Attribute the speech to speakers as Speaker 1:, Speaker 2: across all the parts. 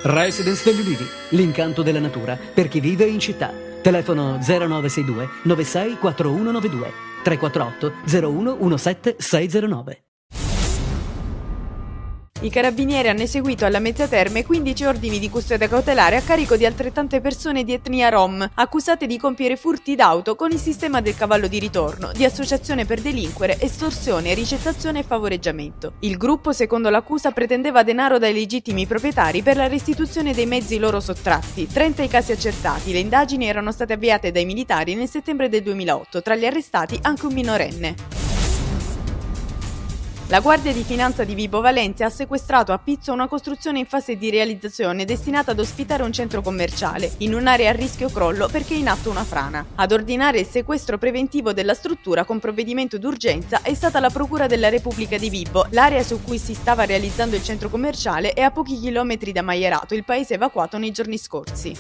Speaker 1: Residence degli Ulivi, l'incanto della natura per chi vive in città. Telefono 0962 96 4192 348 01 17 609.
Speaker 2: I carabinieri hanno eseguito alla Mezzia Terme 15 ordini di custodia cautelare a carico di altrettante persone di etnia rom, accusate di compiere furti d'auto con il sistema del cavallo di ritorno, di associazione per delinquere, estorsione, ricettazione e favoreggiamento. Il gruppo, secondo l'accusa, pretendeva denaro dai legittimi proprietari per la restituzione dei mezzi loro sottratti. 30 i casi accertati, le indagini erano state avviate dai militari nel settembre del 2008, tra gli arrestati anche un minorenne. La Guardia di Finanza di Vibo Valentia ha sequestrato a Pizzo una costruzione in fase di realizzazione destinata ad ospitare un centro commerciale, in un'area a rischio crollo perché è in atto una frana. Ad ordinare il sequestro preventivo della struttura con provvedimento d'urgenza è stata la Procura della Repubblica di Vibo. L'area su cui si stava realizzando il centro commerciale è a pochi chilometri da Maierato, il paese evacuato nei giorni scorsi.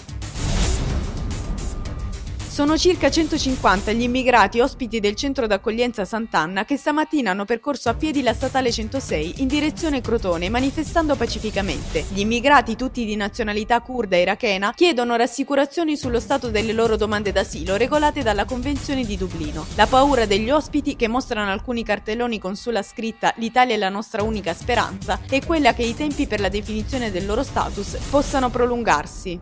Speaker 2: Sono circa 150 gli immigrati ospiti del centro d'accoglienza Sant'Anna che stamattina hanno percorso a piedi la statale 106 in direzione Crotone, manifestando pacificamente. Gli immigrati, tutti di nazionalità curda e irachena, chiedono rassicurazioni sullo stato delle loro domande d'asilo regolate dalla Convenzione di Dublino. La paura degli ospiti, che mostrano alcuni cartelloni con sulla scritta "L'Italia è la nostra unica speranza", è quella che i tempi per la definizione del loro status possano prolungarsi.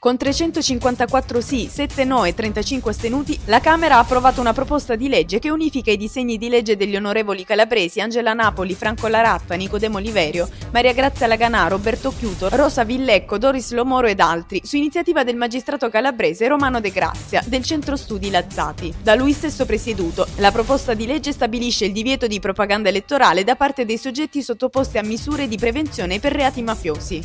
Speaker 2: Con 354 sì, 7 no e 35 astenuti, la Camera ha approvato una proposta di legge che unifica i disegni di legge degli onorevoli calabresi Angela Napoli, Franco Laratta, Nicodemo Oliverio, Maria Grazia Laganà, Roberto Chiuto, Rosa Villecco, Doris Lomoro ed altri, su iniziativa del magistrato calabrese Romano De Grazia, del Centro Studi Lazzati. Da lui stesso presieduto, la proposta di legge stabilisce il divieto di propaganda elettorale da parte dei soggetti sottoposti a misure di prevenzione per reati mafiosi.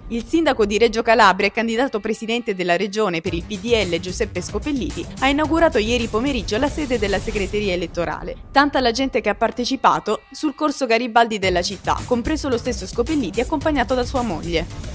Speaker 2: Il sindaco di Reggio Calabria e candidato presidente della regione per il PDL Giuseppe Scopelliti ha inaugurato ieri pomeriggio la sede della segreteria elettorale. Tanta la gente che ha partecipato sul corso Garibaldi della città, compreso lo stesso Scopelliti accompagnato da sua moglie.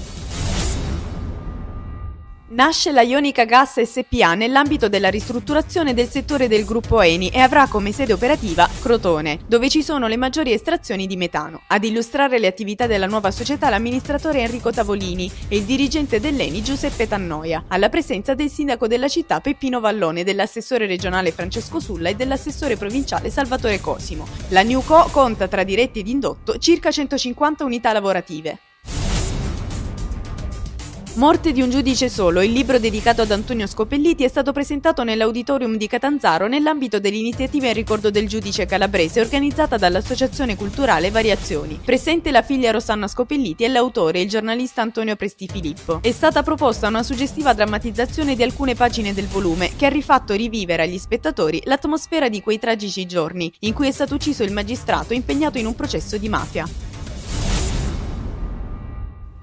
Speaker 2: Nasce la Ionica Gas SpA nell'ambito della ristrutturazione del settore del gruppo Eni e avrà come sede operativa Crotone, dove ci sono le maggiori estrazioni di metano. Ad illustrare le attività della nuova società l'amministratore Enrico Tavolini e il dirigente dell'Eni Giuseppe Tannoia, alla presenza del sindaco della città Peppino Vallone, dell'assessore regionale Francesco Sulla e dell'assessore provinciale Salvatore Cosimo. La Newco conta tra diretti ed indotto circa 150 unità lavorative. Morte di un giudice solo, il libro dedicato ad Antonio Scopelliti è stato presentato nell'auditorium di Catanzaro nell'ambito dell'iniziativa in ricordo del giudice calabrese organizzata dall'Associazione Culturale Variazioni. Presente la figlia Rosanna Scopelliti e l'autore, il giornalista Antonio Prestifilippo. È stata proposta una suggestiva drammatizzazione di alcune pagine del volume che ha rifatto rivivere agli spettatori l'atmosfera di quei tragici giorni in cui è stato ucciso il magistrato impegnato in un processo di mafia.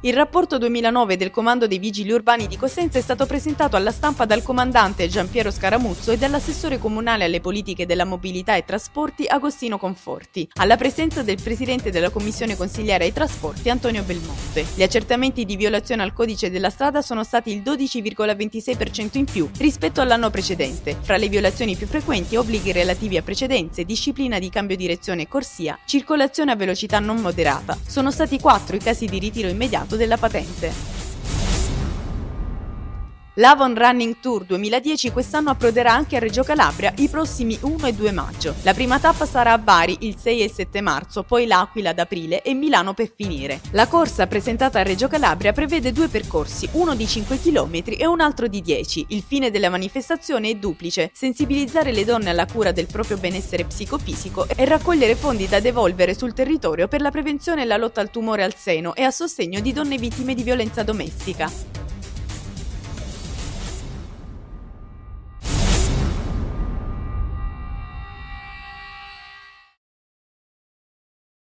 Speaker 2: Il rapporto 2009 del Comando dei Vigili Urbani di Cosenza è stato presentato alla stampa dal comandante Giampiero Scaramuzzo e dall'assessore comunale alle politiche della mobilità e trasporti Agostino Conforti, alla presenza del presidente della commissione consigliare ai trasporti Antonio Belmonte. Gli accertamenti di violazione al codice della strada sono stati il 12,26% in più rispetto all'anno precedente. Fra le violazioni più frequenti, obblighi relativi a precedenze, disciplina di cambio direzione e corsia, circolazione a velocità non moderata. Sono stati 4 i casi di ritiro immediato della patente. L'Avon Running Tour 2010 quest'anno approderà anche a Reggio Calabria i prossimi 1 e 2 maggio. La prima tappa sarà a Bari il 6 e 7 marzo, poi L'Aquila ad aprile e Milano per finire. La corsa presentata a Reggio Calabria prevede 2 percorsi, uno di 5 km e un altro di 10. Il fine della manifestazione è duplice: sensibilizzare le donne alla cura del proprio benessere psicofisico e raccogliere fondi da devolvere sul territorio per la prevenzione e la lotta al tumore al seno e a sostegno di donne vittime di violenza domestica.